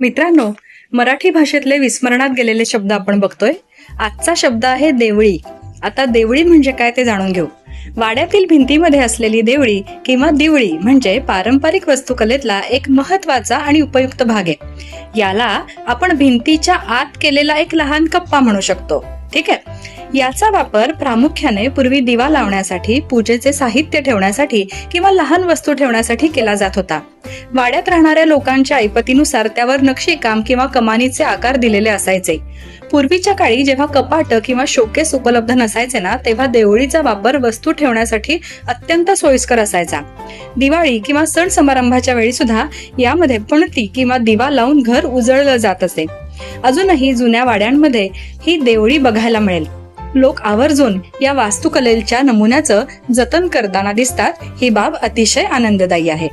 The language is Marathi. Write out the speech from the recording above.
मित्रांनो, मराठी भाषेतले विस्मरणात गेलेले शब्द आपण बघतोय. आजचा शब्द आहे देवळी. आता देवळी म्हणजे काय ते जाणून घेऊ. वाड्यातील भिंतीमध्ये असलेली देवळी किंवा दिवळी म्हणजे पारंपरिक वास्तुकलेतला एक महत्वाचा आणि उपयुक्त भाग आहे. याला आपण भिंतीच्या आत केलेला एक लहान कप्पा म्हणू शकतो. ठीक आहे. याचा वापर प्रामुख्याने पूर्वी दिवा लावण्यासाठी, पूजेचे साहित्य ठेवण्यासाठी किंवा लहान वस्तू ठेवण्यासाठी केला जात होता. वाड्यात राहणाऱ्या लोकांच्या ऐपतीनुसार त्यावर नक्षीकाम किंवा कमानीचे आकार दिलेले असायचे. पूर्वीच्या काळी जेव्हा कपाट किंवा शोकेस उपलब्ध नसायचे ना, तेव्हा देवळीचा वापर वस्तू ठेवण्यासाठी अत्यंत सोयीस्कर असायचा. दिवाळी किंवा सण समारंभाच्या वेळी सुद्धा यामध्ये पणती किंवा दिवा लावून घर उजळलं जात असे. अजूनही जुन्या वाड्यांमध्ये ही देवळी बघायला मिळेल. लोक आवर्जून या वास्तुकलेच्या नमुन्याचं जतन करताना दिसतात. ही बाब अतिशय आनंददायी आहे.